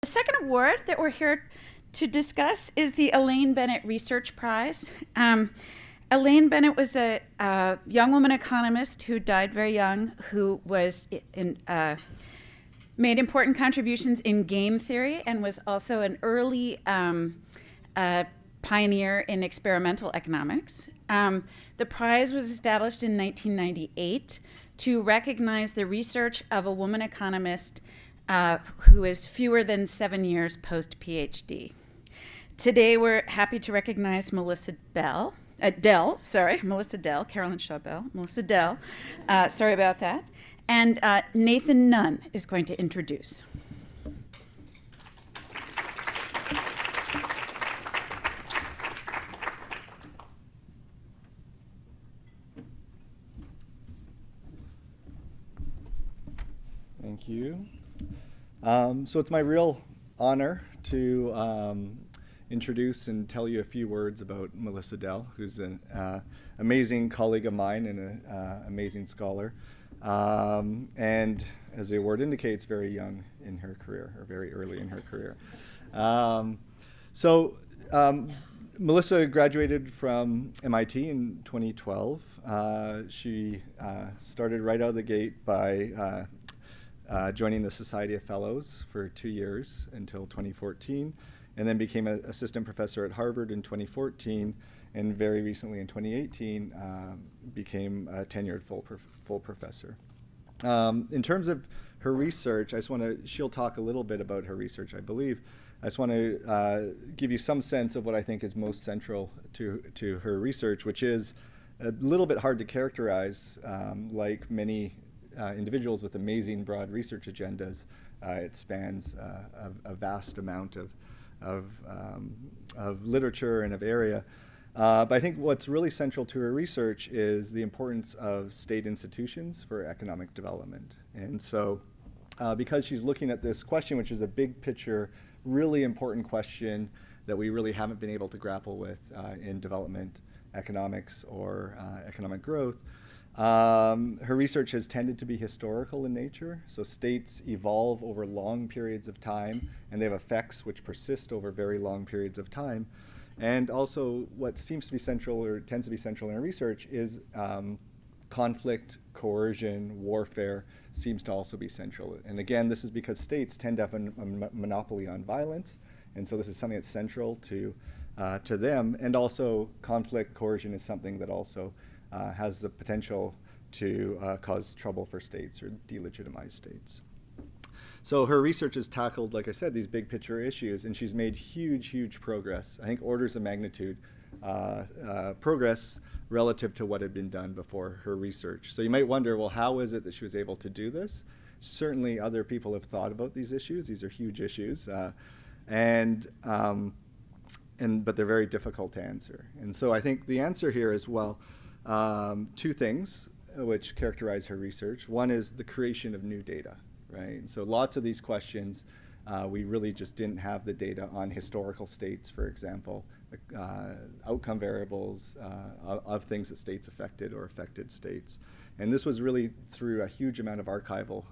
The second award that we're here to discuss is the Elaine Bennett Research Prize. Elaine Bennett was a young woman economist who died very young, who was made important contributions in game theory and was also an early pioneer in experimental economics. The prize was established in 1998 to recognize the research of a woman economist who is fewer than 7 years post-Ph.D. Today, we're happy to recognize Melissa Dell, Carolyn Shaw Bell, Melissa Dell, sorry about that, and Nathan Nunn is going to introduce. Thank you. So it's my real honor to introduce and tell you a few words about Melissa Dell, who's an amazing colleague of mine and an amazing scholar. And as the award indicates, very young in her career, or very early in her career. Melissa graduated from MIT in 2012. She started right out of the gate by joining the Society of Fellows for 2 years until 2014, and then became an assistant professor at Harvard in 2014, and very recently in 2018 became a tenured full professor. In terms of her research, she'll talk a little bit about her research, I believe. I just want to give you some sense of what I think is most central to her research, which is a little bit hard to characterize, like many individuals with amazing broad research agendas. It spans a vast amount of literature and of area. But I think what's really central to her research is the importance of state institutions for economic development. And so because she's looking at this question, which is a big picture, really important question that we really haven't been able to grapple with in development economics or economic growth, her research has tended to be historical in nature. So states evolve over long periods of time, and they have effects which persist over very long periods of time. And also what seems to be central, or tends to be central in her research, is conflict, coercion, warfare seems to also be central. And again, this is because states tend to have a monopoly on violence, and so this is something that's central to them. And also conflict, coercion is something that also has the potential to cause trouble for states or delegitimize states. So her research has tackled, like I said, these big picture issues, and she's made huge progress. I think orders of magnitude progress relative to what had been done before her research. So you might wonder, well, how is it that she was able to do this? Certainly other people have thought about these issues. These are huge issues. But they're very difficult to answer. And so I think the answer here is, well, two things which characterize her research. One is the creation of new data, right? And so lots of these questions, we really just didn't have the data on historical states, for example, outcome variables of things that states affected or affected states. And this was really through a huge amount of archival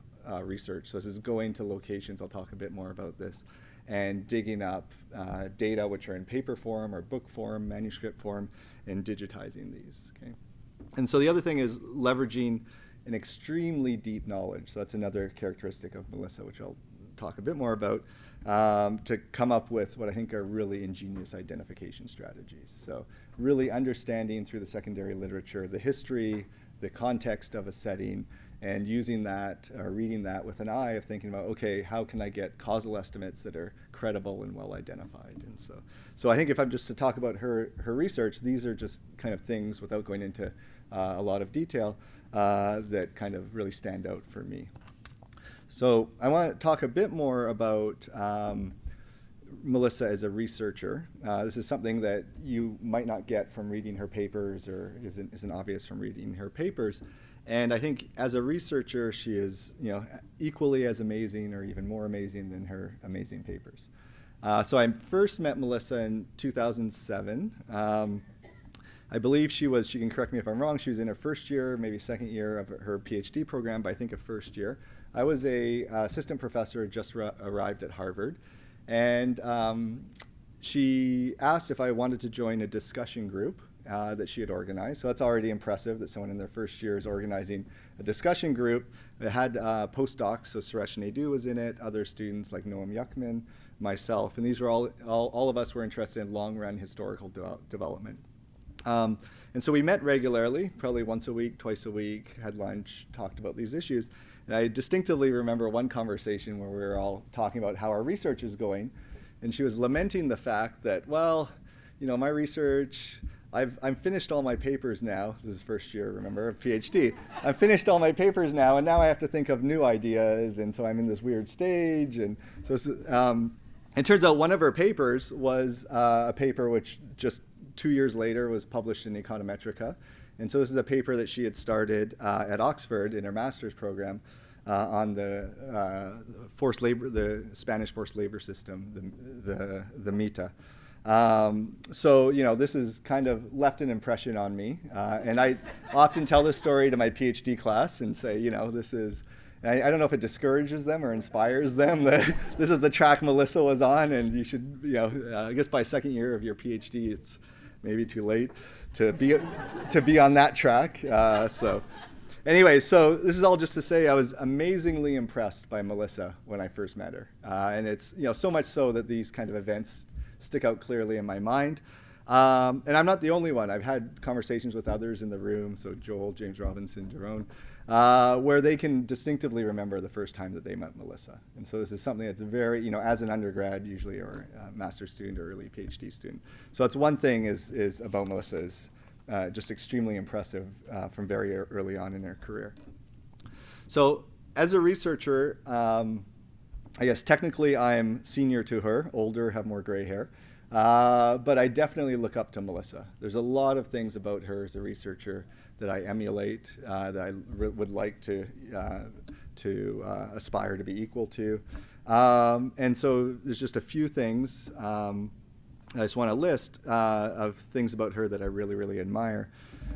research. So this is going to locations, I'll talk a bit more about this, and digging up data which are in paper form or book form, manuscript form, and digitizing these. Okay? And so the other thing is leveraging an extremely deep knowledge. So that's another characteristic of Melissa, which I'll talk a bit more about, to come up with what I think are really ingenious identification strategies. So really understanding through the secondary literature the history, the context of a setting, and using that, or reading that with an eye of thinking about, okay, how can I get causal estimates that are credible and well identified? And so I think if I'm just to talk about her research, these are just kind of things, without going into a lot of detail, that kind of really stand out for me. So I want to talk a bit more about Melissa as a researcher. This is something that you might not get from reading her papers, or isn't obvious from reading her papers. And I think as a researcher, she is, equally as amazing or even more amazing than her amazing papers. So I first met Melissa in 2007. I believe she can correct me if I'm wrong, she was in her first year, maybe second year of her Ph.D. program, but I think a first year. I was a assistant professor, just arrived at Harvard. And she asked if I wanted to join a discussion group that she had organized. So that's already impressive that someone in their first year is organizing a discussion group. It had postdocs, so Suresh Naidu was in it, other students like Noam Yuckman, myself, and these were all of us were interested in long-run historical development. And so we met regularly, probably once a week, twice a week, had lunch, talked about these issues. And I distinctively remember one conversation where we were all talking about how our research is going, and she was lamenting the fact that, well, you know, my research, I'm finished all my papers now. This is first year, remember, of Ph.D. I've finished all my papers now, and now I have to think of new ideas, and so I'm in this weird stage. And so it turns out one of her papers was a paper which just 2 years later was published in Econometrica. And so this is a paper that she had started at Oxford in her master's program on the forced labor, the Spanish forced labor system, the MITA. So, you know, this has kind of left an impression on me. And I often tell this story to my PhD class and say, you know, this is, I don't know if it discourages them or inspires them that this is the track Melissa was on, and you should, you know, I guess by second year of your PhD, it's maybe too late to be on that track. So anyway, so this is all just to say I was amazingly impressed by Melissa when I first met her. And it's, you know, so much so that these kind of events stick out clearly in my mind. And I'm not the only one. I've had conversations with others in the room, so Joel, James Robinson, Jerome, where they can distinctively remember the first time that they met Melissa. And so this is something that's very, you know, as an undergrad usually, or a master's student or early PhD student. So that's one thing is about Melissa is just extremely impressive from very early on in her career. So as a researcher, I guess technically I'm senior to her, older, have more gray hair. But I definitely look up to Melissa. There's a lot of things about her as a researcher that I emulate, that I would like to aspire to be equal to. And so there's just a few things I just want to list of things about her that I really, really admire.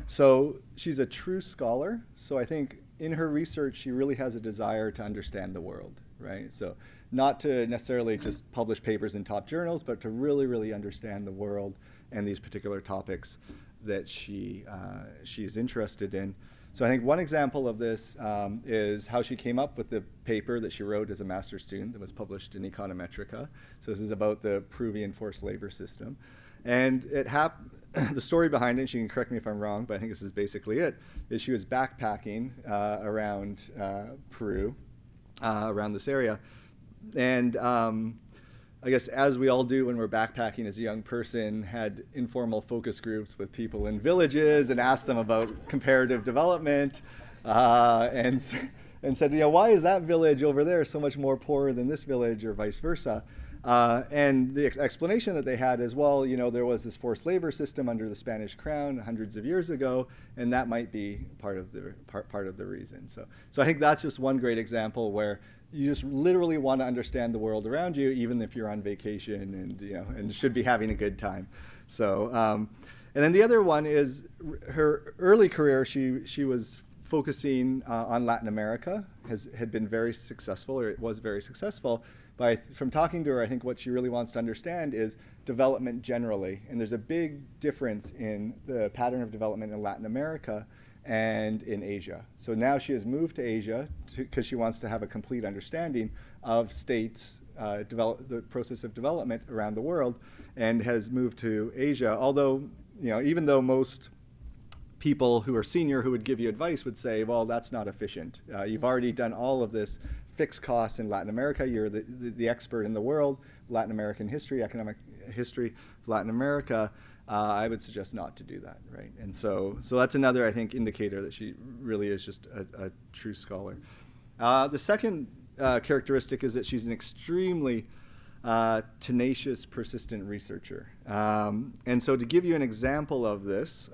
So she's a true scholar. So I think in her research, she really has a desire to understand the world, right? So not to necessarily just publish papers in top journals, but to really, really understand the world and these particular topics that she is interested in. So I think one example of this is how she came up with the paper that she wrote as a master's student that was published in Econometrica. So this is about the Peruvian forced labor system. And the story behind it, she can correct me if I'm wrong, but I think this is basically it, is she was backpacking around Peru, around this area. And I guess as we all do when we're backpacking as a young person, had informal focus groups with people in villages and asked them about comparative development and said, you know, why is that village over there so much more poor than this village or vice versa? And the explanation that they had is, well, you know, there was this forced labor system under the Spanish crown hundreds of years ago, and that might be part of the reason. So I think that's just one great example where you just literally want to understand the world around you, even if you're on vacation and, you know, and should be having a good time. So, and then the other one is her early career. She was focusing on Latin America, had been very successful, or it was very successful. From talking to her, I think what she really wants to understand is development generally. And there's a big difference in the pattern of development in Latin America and in Asia. So now she has moved to Asia because she wants to have a complete understanding of states, the process of development around the world, and has moved to Asia. Although, you know, even though most people who are senior who would give you advice would say, well, that's not efficient. You've already done all of this fixed costs in Latin America. You're the expert in the world, Latin American history, economic history of Latin America. I would suggest not to do that, right? And so that's another, I think, indicator that she really is just a true scholar. The second characteristic is that she's an extremely tenacious, persistent researcher. And so to give you an example of this,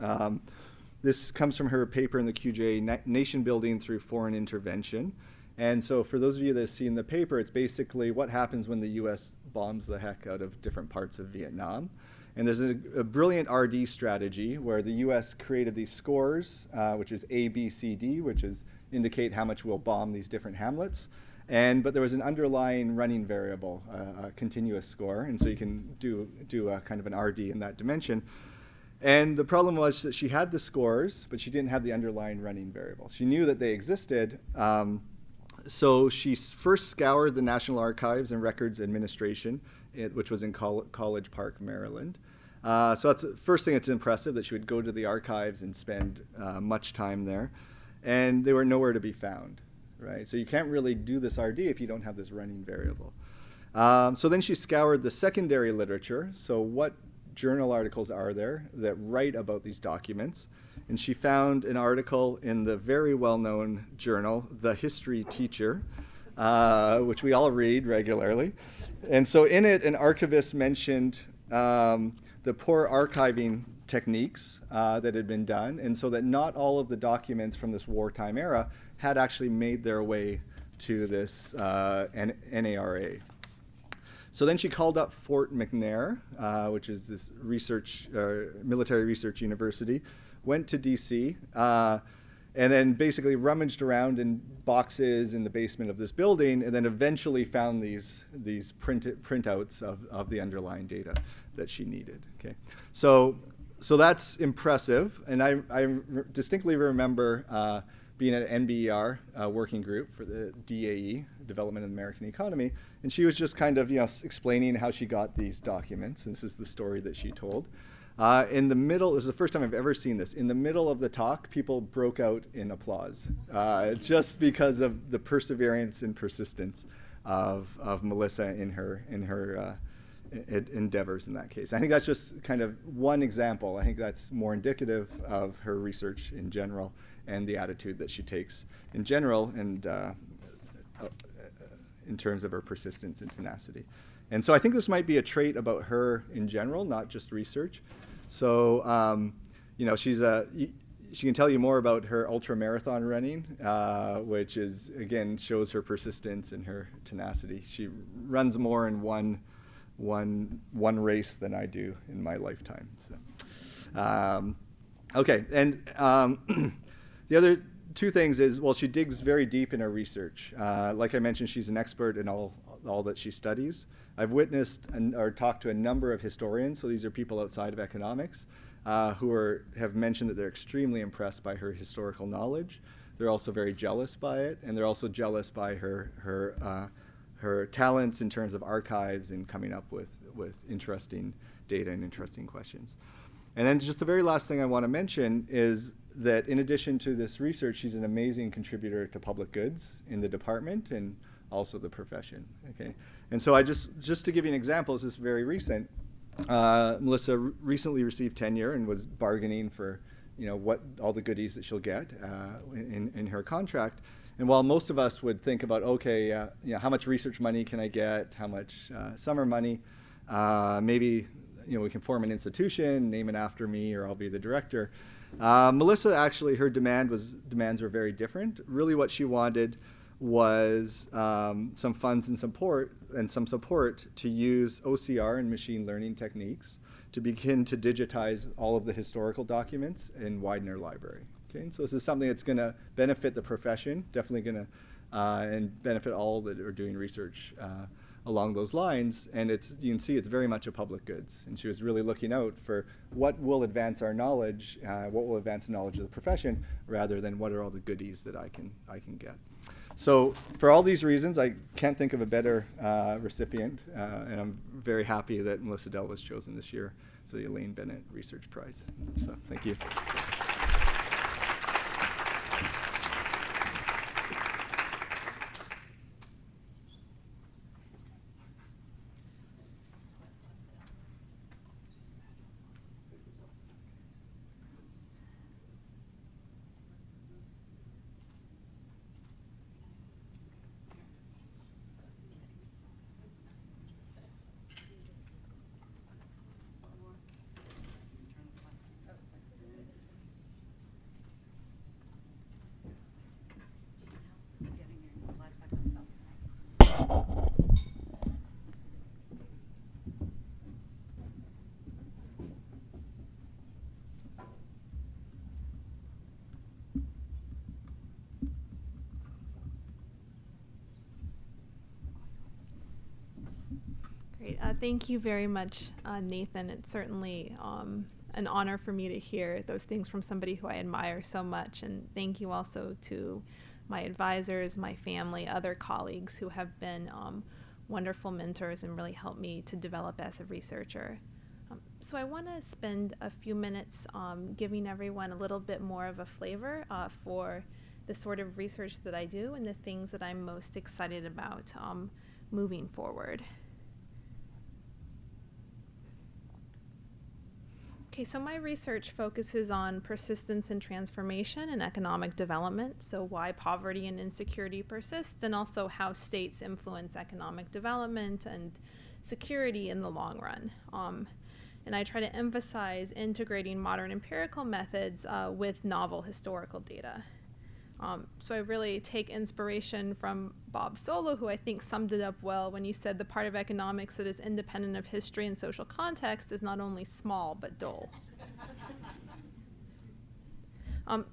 this comes from her paper in the QJ, Nation Building Through Foreign Intervention. And so for those of you that have seen the paper, it's basically what happens when the US bombs the heck out of different parts of Vietnam. And there's a brilliant RD strategy where the US created these scores, which is A, B, C, D, which is indicate how much we'll bomb these different hamlets. But there was an underlying running variable, a continuous score, and so you can do a kind of an RD in that dimension. And the problem was that she had the scores, but she didn't have the underlying running variable. She knew that they existed, so she first scoured the National Archives and Records Administration, which was in College Park, Maryland. So that's the first thing that's impressive, that she would go to the archives and spend much time there. And they were nowhere to be found. Right? So you can't really do this RD if you don't have this running variable. So then she scoured the secondary literature. So what journal articles are there that write about these documents? And she found an article in the very well-known journal, The History Teacher, which we all read regularly. And so in it, an archivist mentioned the poor archiving techniques that had been done, and so that not all of the documents from this wartime era had actually made their way to this NARA. So then she called up Fort McNair, which is this military research university, went to DC, and then basically rummaged around in boxes in the basement of this building, and then eventually found these printouts of the underlying data that she needed. Okay, so that's impressive, and I distinctly remember being at an NBER working group for the DAE, Development of the American Economy, and she was just kind of explaining how she got these documents, and this is the story that she told. In the middle, this is the first time I've ever seen this, in the middle of the talk, people broke out in applause, just because of the perseverance and persistence of Melissa in her endeavors in that case. I think that's just kind of one example. I think that's more indicative of her research in general and the attitude that she takes in general, and in terms of her persistence and tenacity. And so I think this might be a trait about her in general, not just research. So, she can tell you more about her ultra marathon running, which is, again, shows her persistence and her tenacity. She runs more in one race than I do in my lifetime. So, okay, and the other two things is, well, she digs very deep in her research. Like I mentioned, she's an expert in all that she studies. I've witnessed or talked to a number of historians, so these are people outside of economics, who have mentioned that they're extremely impressed by her historical knowledge. They're also very jealous by it, and they're also jealous by her talents in terms of archives and coming up with interesting data and interesting questions. And then just the very last thing I want to mention is that in addition to this research, she's an amazing contributor to public goods in the department and also the profession. Okay, and so I just to give you an example, this is very recent. Melissa recently received tenure and was bargaining for, what all the goodies that she'll get in her contract. And while most of us would think about, okay, how much research money can I get? How much summer money? Maybe we can form an institution, name it after me, or I'll be the director. Melissa, actually, her demands were very different. Really, what she wanted was some funds and some support to use OCR and machine learning techniques to begin to digitize all of the historical documents in Widener Library. Okay, and so this is something that's going to benefit the profession, definitely going to, and benefit all that are doing research along those lines. And you can see it's very much a public goods. And she was really looking out for what will advance our knowledge, what will advance the knowledge of the profession, rather than what are all the goodies that I can get. So for all these reasons, I can't think of a better recipient, and I'm very happy that Melissa Dell was chosen this year for the Elaine Bennett Research Prize. So thank you. Thank you very much, Nathan. It's certainly an honor for me to hear those things from somebody who I admire so much. And thank you also to my advisors, my family, other colleagues who have been wonderful mentors and really helped me to develop as a researcher. So I want to spend a few minutes giving everyone a little bit more of a flavor for the sort of research that I do and the things that I'm most excited about moving forward. Okay, so my research focuses on persistence and transformation and economic development, so why poverty and insecurity persist, and also how states influence economic development and security in the long run. And I try to emphasize integrating modern empirical methods with novel historical data. So I really take inspiration from Bob Solow, who I think summed it up well when he said the part of economics that is independent of history and social context is not only small, but dull.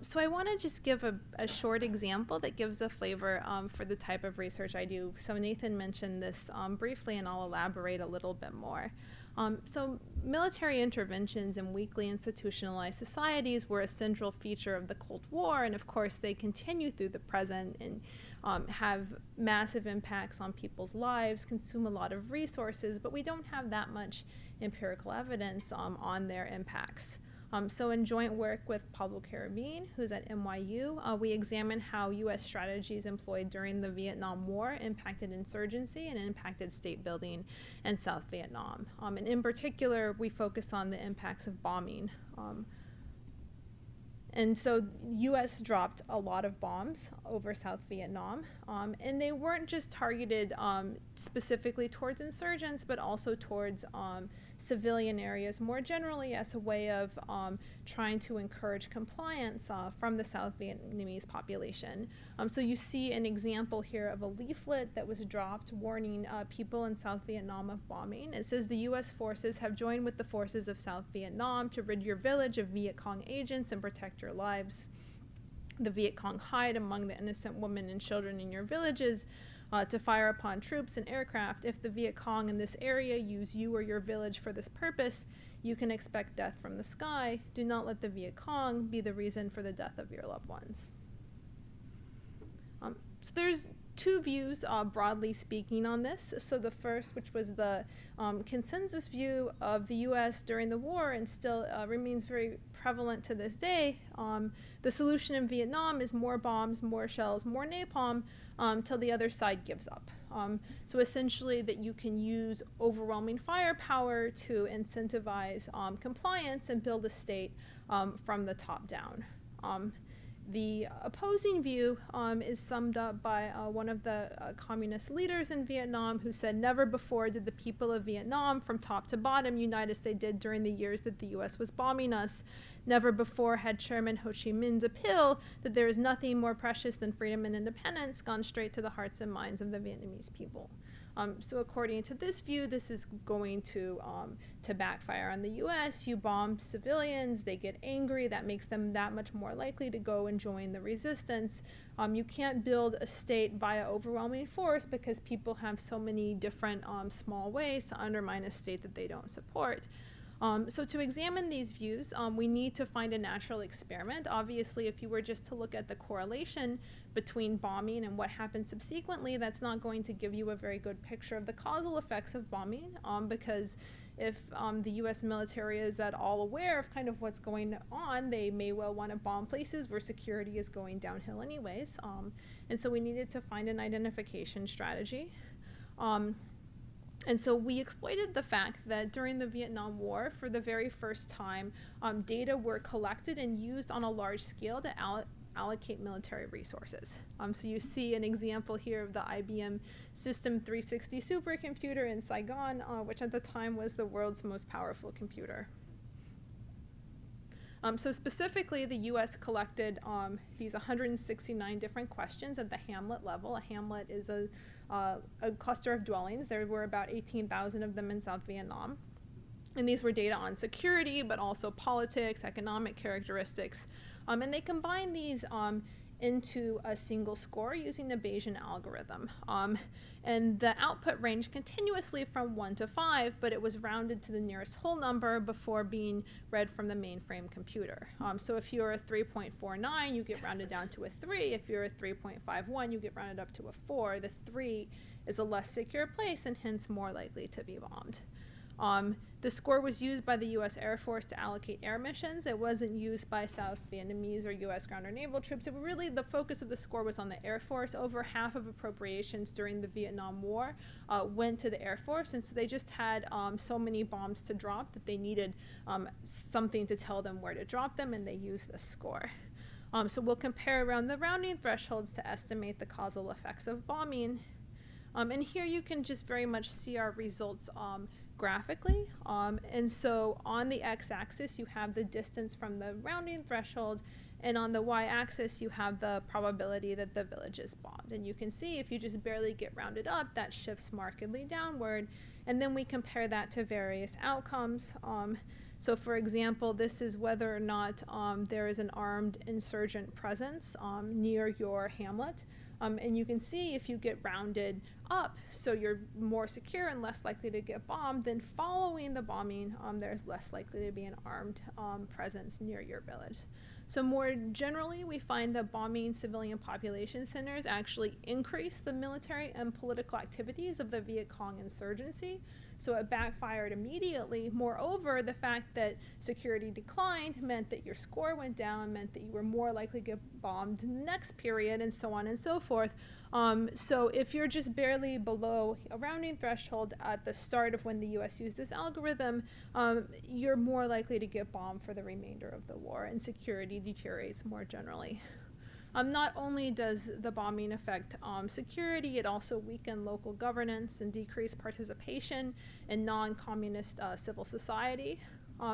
So I want to just give a short example that gives a flavor for the type of research I do. So Nathan mentioned this briefly, and I'll elaborate a little bit more. So military interventions in weakly institutionalized societies were a central feature of the Cold War, and of course they continue through the present and have massive impacts on people's lives, consume a lot of resources, but we don't have that much empirical evidence on their impacts. So in joint work with Pablo Carabin, who's at NYU, we examine how U.S. strategies employed during the Vietnam War impacted insurgency and impacted state building in South Vietnam. And in particular, we focus on the impacts of bombing. And so U.S. dropped a lot of bombs over South Vietnam, and they weren't just targeted specifically towards insurgents, but also towards civilian areas more generally as a way of trying to encourage compliance from the South Vietnamese population. So you see an example here of a leaflet that was dropped warning people in South Vietnam of bombing. It says the U.S. forces have joined with the forces of South Vietnam to rid your village of Viet Cong agents and protect your lives. The Viet Cong hide among the innocent women and children in your villages to fire upon troops and aircraft. If the Viet Cong in this area use you or your village for this purpose, you can expect death from the sky. Do not let the Viet Cong be the reason for the death of your loved ones. So there's two views, broadly speaking, on this. So the first, which was the consensus view of the U.S. during the war and still remains very prevalent to this day, the solution in Vietnam is more bombs, more shells, more napalm, till the other side gives up. So essentially that you can use overwhelming firepower to incentivize compliance and build a state from the top down. The opposing view is summed up by one of the communist leaders in Vietnam who said, never before did the people of Vietnam from top to bottom unite as they did during the years that the U.S. was bombing us. Never before had Chairman Ho Chi Minh's appeal that there is nothing more precious than freedom and independence gone straight to the hearts and minds of the Vietnamese people. So according to this view, this is going to backfire on the U.S. You bomb civilians, they get angry, that makes them that much more likely to go and join the resistance. You can't build a state via overwhelming force because people have so many different small ways to undermine a state that they don't support. So to examine these views, we need to find a natural experiment. Obviously, if you were just to look at the correlation between bombing and what happened subsequently, that's not going to give you a very good picture of the causal effects of bombing, because if the U.S. military is at all aware of kind of what's going on, they may well want to bomb places where security is going downhill anyways. And so we needed to find an identification strategy. And so we exploited the fact that during the Vietnam War, for the very first time, data were collected and used on a large scale to allocate military resources. So you see an example here of the IBM System 360 supercomputer in Saigon, which at the time was the world's most powerful computer. So specifically, the U.S. collected these 169 different questions at the hamlet level. A hamlet is a cluster of dwellings. There were about 18,000 of them in South Vietnam. And these were data on security, but also politics, economic characteristics. And they combined these into a single score using the Bayesian algorithm. And the output ranged continuously from 1 to 5, but it was rounded to the nearest whole number before being read from the mainframe computer. So if you're a 3.49, you get rounded down to a 3. If you're a 3.51, you get rounded up to a 4. The 3 is a less secure place and hence more likely to be bombed. The score was used by the U.S. Air Force to allocate air missions. It wasn't used by South Vietnamese or U.S. ground or naval troops. It really, the focus of the score was on the Air Force. Over half of appropriations during the Vietnam War went to the Air Force, and so they just had so many bombs to drop that they needed something to tell them where to drop them, and they used the score. So we'll compare around the rounding thresholds to estimate the causal effects of bombing. And here you can just very much see our results graphically. And so on the x-axis, you have the distance from the rounding threshold, and on the y-axis, you have the probability that the village is bombed. And you can see if you just barely get rounded up, that shifts markedly downward. And then we compare that to various outcomes. So for example, this is whether or not there is an armed insurgent presence near your hamlet. And you can see if you get rounded up, so you're more secure and less likely to get bombed, then following the bombing, there's less likely to be an armed presence near your village. So more generally, we find that bombing civilian population centers actually increase the military and political activities of the Viet Cong insurgency. So it backfired immediately. Moreover, the fact that security declined meant that your score went down, meant that you were more likely to get bombed in the next period, and so on and so forth. So if you're just barely below a rounding threshold at the start of when the U.S. used this algorithm, you're more likely to get bombed for the remainder of the war, and security deteriorates more generally. Not only does the bombing affect security, it also weakened local governance and decreased participation in non-communist civil society.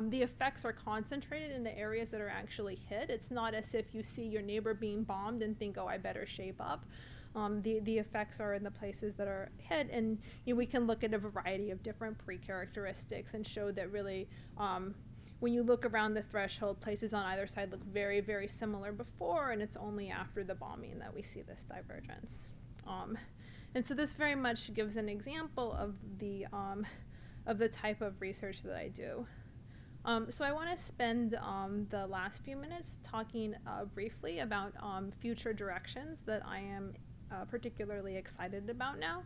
The effects are concentrated in the areas that are actually hit. It's not as if you see your neighbor being bombed and think, oh, I better shape up. The effects are in the places that are hit, and we can look at a variety of different pre-characteristics and show that really when you look around the threshold, places on either side look very, very similar before, and it's only after the bombing that we see this divergence. And so this very much gives an example of the type of research that I do. So I want to spend the last few minutes talking briefly about future directions that I am particularly excited about now.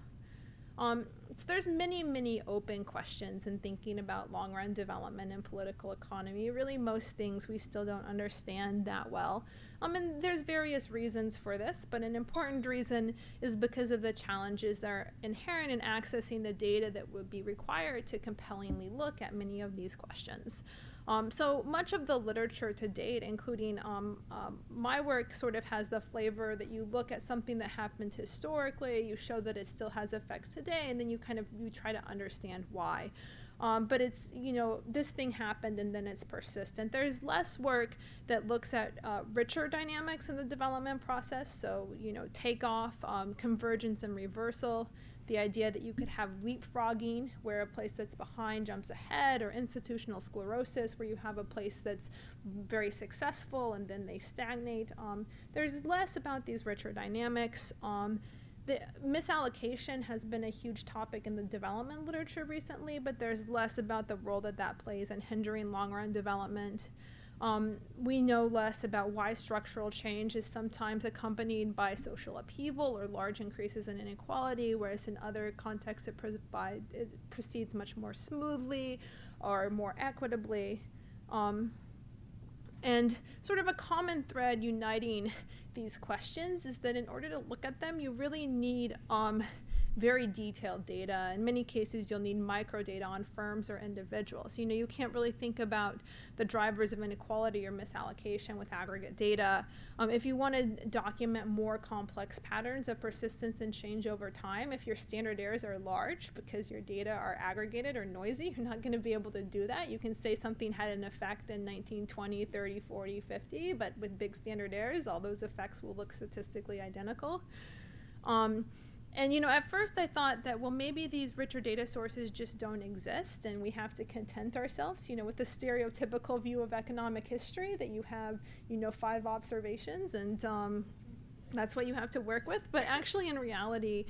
So there's many, many open questions in thinking about long-run development and political economy. Really, most things we still don't understand that well. And there's various reasons for this, but an important reason is because of the challenges that are inherent in accessing the data that would be required to compellingly look at many of these questions. So much of the literature to date, including my work, sort of has the flavor that you look at something that happened historically, you show that it still has effects today, and then you try to understand why. But it's, this thing happened and then it's persistent. There's less work that looks at richer dynamics in the development process. So, takeoff, convergence and reversal, the idea that you could have leapfrogging, where a place that's behind jumps ahead, or institutional sclerosis, where you have a place that's very successful and then they stagnate. There's less about these richer dynamics. The misallocation has been a huge topic in the development literature recently, but there's less about the role that plays in hindering long-run development. We know less about why structural change is sometimes accompanied by social upheaval or large increases in inequality, whereas in other contexts it proceeds much more smoothly or more equitably. And sort of a common thread uniting these questions is that in order to look at them, you really need very detailed data. In many cases, you'll need microdata on firms or individuals. You can't really think about the drivers of inequality or misallocation with aggregate data. If you want to document more complex patterns of persistence and change over time, if your standard errors are large because your data are aggregated or noisy, you're not going to be able to do that. You can say something had an effect in 19, 20, 30, 40, 50, but with big standard errors, all those effects will look statistically identical. And at first I thought that, well, maybe these richer data sources just don't exist, and we have to content ourselves, with the stereotypical view of economic history that you have, 5 observations, and that's what you have to work with. But actually, in reality,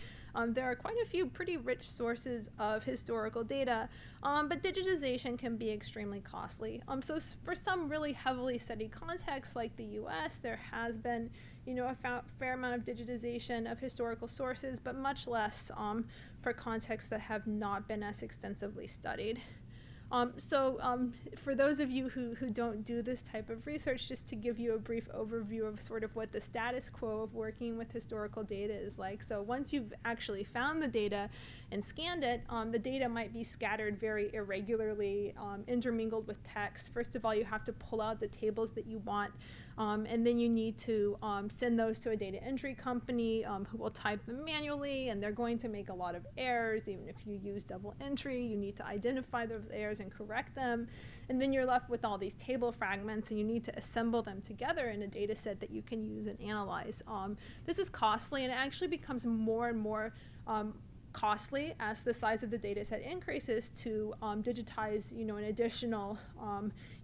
there are quite a few pretty rich sources of historical data, but digitization can be extremely costly. So for some really heavily studied contexts like the US, there has been a fair amount of digitization of historical sources, but much less for contexts that have not been as extensively studied. For those of you who don't do this type of research, just to give you a brief overview of sort of what the status quo of working with historical data is like. So once you've actually found the data and scanned it, the data might be scattered very irregularly, intermingled with text. First of all, you have to pull out the tables that you want, and then you need to send those to a data entry company who will type them manually, and they're going to make a lot of errors. Even if you use double entry, you need to identify those errors and correct them. And then you're left with all these table fragments, and you need to assemble them together in a data set that you can use and analyze. This is costly, and it actually becomes more and more costly as the size of the data set increases to digitize an additional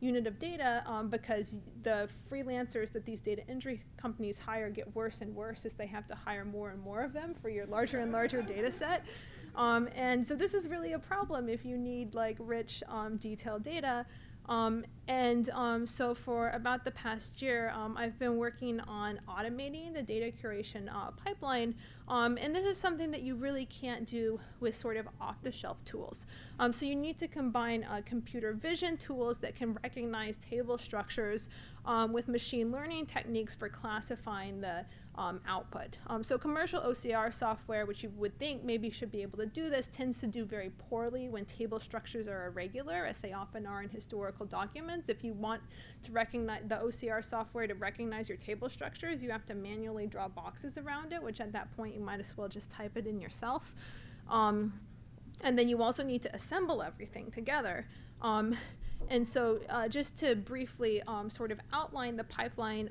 unit of data, because the freelancers that these data entry companies hire get worse and worse as they have to hire more and more of them for your larger and larger data set. And so this is really a problem if you need like rich detailed data. So for about the past year, I've been working on automating the data curation pipeline, and this is something that you really can't do with sort of off-the-shelf tools. So you need to combine computer vision tools that can recognize table structures with machine learning techniques for classifying the output. So commercial OCR software, which you would think maybe should be able to do this, tends to do very poorly when table structures are irregular, as they often are in historical documents. If you want to recognize the OCR software to recognize your table structures, you have to manually draw boxes around it, which at that point you might as well just type it in yourself. And then you also need to assemble everything together. And so just to briefly sort of outline the pipeline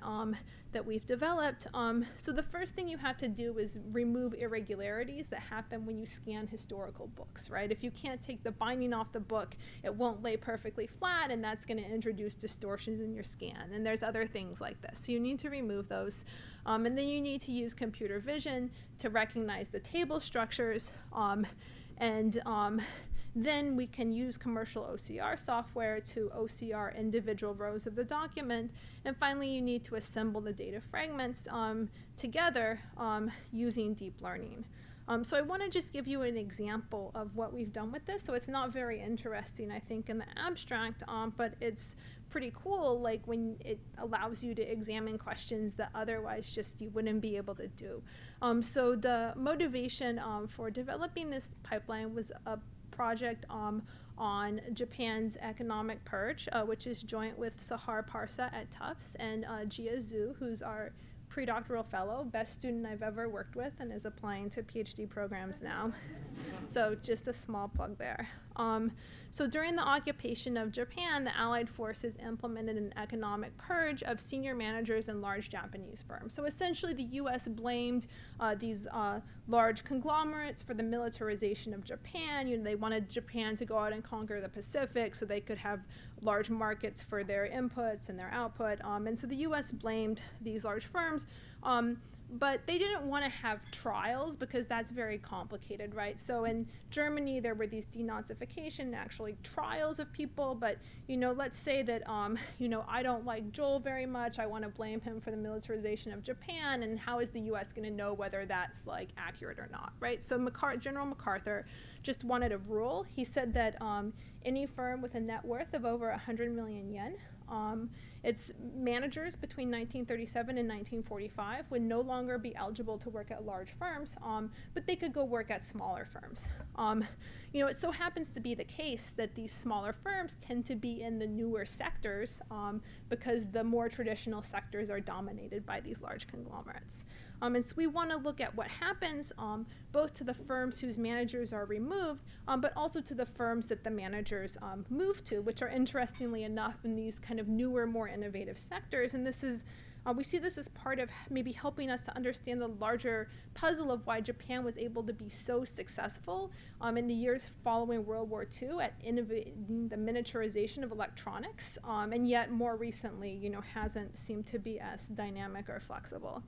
that we've developed, so the first thing you have to do is remove irregularities that happen when you scan historical books, right? If you can't take the binding off the book, it won't lay perfectly flat, and that's going to introduce distortions in your scan. And there's other things like this. So you need to remove those. And then you need to use computer vision to recognize the table structures. Then we can use commercial OCR software to OCR individual rows of the document. And finally, you need to assemble the data fragments together using deep learning. So I want to just give you an example of what we've done with this. So it's not very interesting, I think, in the abstract, but it's pretty cool, like when it allows you to examine questions that otherwise just you wouldn't be able to do. So the motivation for developing this pipeline was a project on Japan's economic purge, which is joint with Sahar Parsa at Tufts and Jia Zhu, who's our pre-doctoral fellow, best student I've ever worked with, and is applying to Ph.D. programs now. So just a small plug there. So during the occupation of Japan, the Allied forces implemented an economic purge of senior managers in large Japanese firms. So essentially the US blamed these large conglomerates for the militarization of Japan. They wanted Japan to go out and conquer the Pacific so they could have large markets for their inputs and their output. And so the US blamed these large firms. But they didn't want to have trials because that's very complicated, right? So in Germany, there were these denazification, actually trials of people. But, let's say that, I don't like Joel very much. I want to blame him for the militarization of Japan. And how is the U.S. going to know whether that's, accurate or not, right? So General MacArthur just wanted a rule. He said that any firm with a net worth of over 100 million yen, its managers between 1937 and 1945 would no longer be eligible to work at large firms, but they could go work at smaller firms. It so happens to be the case that these smaller firms tend to be in the newer sectors because the more traditional sectors are dominated by these large conglomerates. And so we want to look at what happens both to the firms whose managers are removed, but also to the firms that the managers move to, which are interestingly enough in these kind of newer, more innovative sectors. And this is, we see this as part of maybe helping us to understand the larger puzzle of why Japan was able to be so successful in the years following World War II at innovating the miniaturization of electronics, and yet more recently, hasn't seemed to be as dynamic or flexible.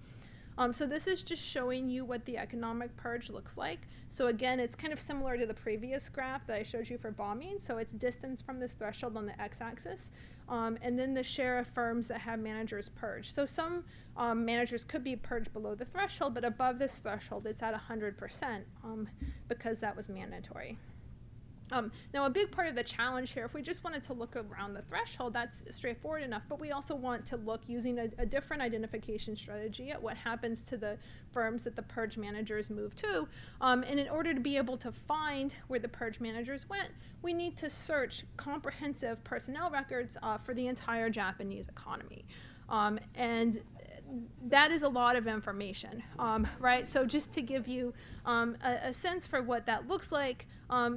So this is just showing you what the economic purge looks like. So again, it's kind of similar to the previous graph that I showed you for bombing. So it's distance from this threshold on the x-axis, and then the share of firms that have managers purged. So some managers could be purged below the threshold, but above this threshold, it's at 100% because that was mandatory. Now, a big part of the challenge here, if we just wanted to look around the threshold, that's straightforward enough, but we also want to look using a different identification strategy at what happens to the firms that the purge managers move to. And in order to be able to find where the purge managers went, we need to search comprehensive personnel records for the entire Japanese economy. And that is a lot of information, right? So just to give you a sense for what that looks like,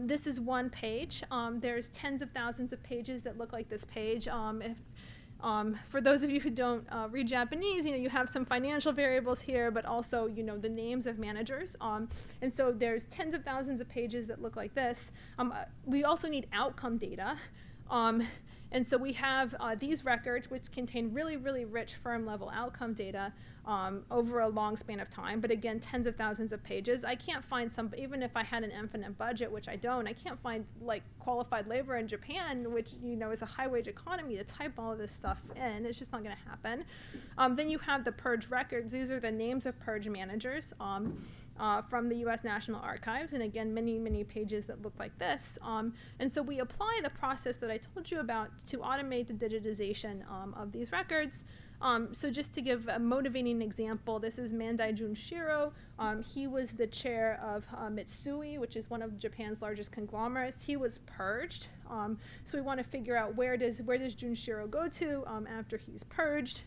this is one page. There's tens of thousands of pages that look like this page. For those of you who don't read Japanese, you have some financial variables here, but also, the names of managers. And so there's tens of thousands of pages that look like this. We also need outcome data. And so we have these records, which contain really, really rich firm-level outcome data over a long span of time. But again, tens of thousands of pages. I can't find even if I had an infinite budget, which I don't, I can't find qualified labor in Japan, which is a high-wage economy, to type all of this stuff in. It's just not going to happen. Then you have the Purge Records. These are the names of purge managers from the U.S. National Archives, and again, many, many pages that look like this. And so we apply the process that I told you about to automate the digitization of these records. So just to give a motivating example, this is Mandai Junshiro. He was the chair of Mitsui, which is one of Japan's largest conglomerates. He was purged. So we want to figure out where does Junshiro go to after he's purged.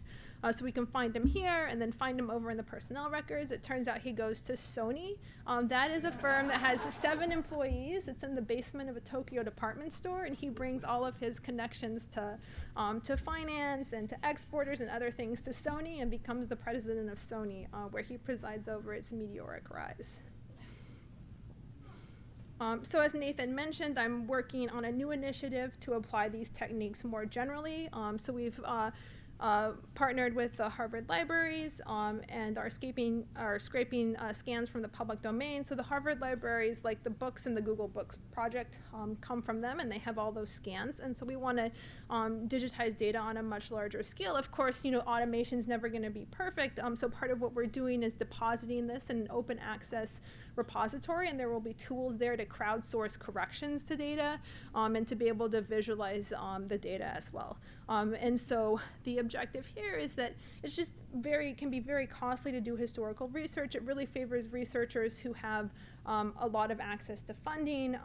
So we can find him here and then find him over in the personnel records. It turns out he goes to Sony. That is a firm that has 7 employees. It's in the basement of a Tokyo department store, and he brings all of his connections to finance and to exporters and other things to Sony and becomes the president of Sony, where he presides over its meteoric rise. So as Nathan mentioned, I'm working on a new initiative to apply these techniques more generally. So we've partnered with the Harvard Libraries and are scraping scans from the public domain. So the Harvard Libraries, like the books in the Google Books project, come from them, and they have all those scans. And so we want to digitize data on a much larger scale. Of course, automation's never going to be perfect. So part of what we're doing is depositing this in an open access repository, and there will be tools there to crowdsource corrections to data and to be able to visualize the data as well. And so the objective here is that it's just can be very costly to do historical research. It really favors researchers who have a lot of access to funding.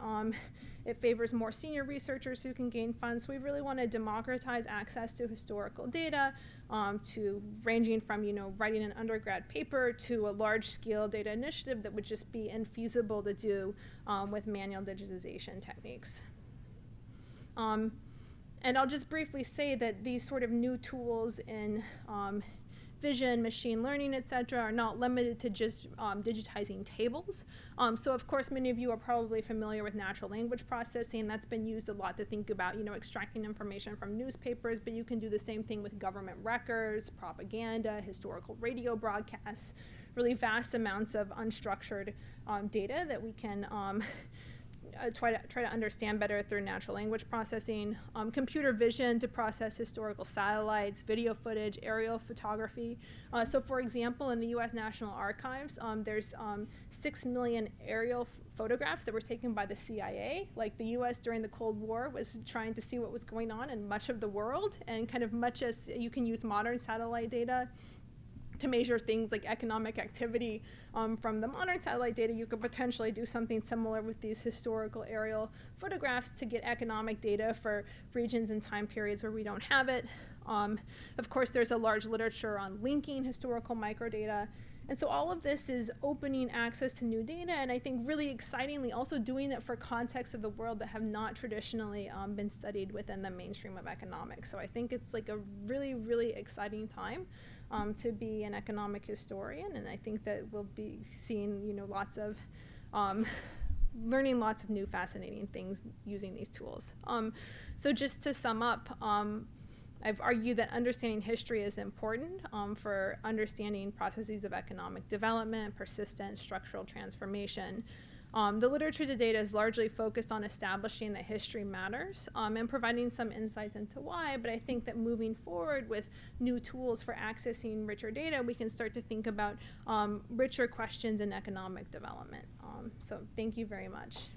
It favors more senior researchers who can gain funds. So we really want to democratize access to historical data, to ranging from writing an undergrad paper to a large-scale data initiative that would just be infeasible to do with manual digitization techniques. And I'll just briefly say that these sort of new tools in vision, machine learning, et cetera, are not limited to just digitizing tables. So of course, many of you are probably familiar with natural language processing. That's been used a lot to think about, extracting information from newspapers, but you can do the same thing with government records, propaganda, historical radio broadcasts, really vast amounts of unstructured data that we can try to understand better through natural language processing, computer vision to process historical satellites, video footage, aerial photography. So for example, in the U.S. National Archives, there's 6 million aerial photographs that were taken by the CIA. Like the U.S. during the Cold War was trying to see what was going on in much of the world, and kind of much as you can use modern satellite data to measure things like economic activity from the modern satellite data, you could potentially do something similar with these historical aerial photographs to get economic data for regions and time periods where we don't have it. Of course, there's a large literature on linking historical microdata. And so all of this is opening access to new data, and I think really excitingly also doing it for contexts of the world that have not traditionally been studied within the mainstream of economics. So I think it's like a really, really exciting time to be an economic historian, and I think that we'll be seeing, lots of learning lots of new fascinating things using these tools. So just to sum up, I've argued that understanding history is important for understanding processes of economic development, persistent structural transformation. The literature to date is largely focused on establishing that history matters and providing some insights into why, but I think that moving forward with new tools for accessing richer data, we can start to think about richer questions in economic development. So thank you very much.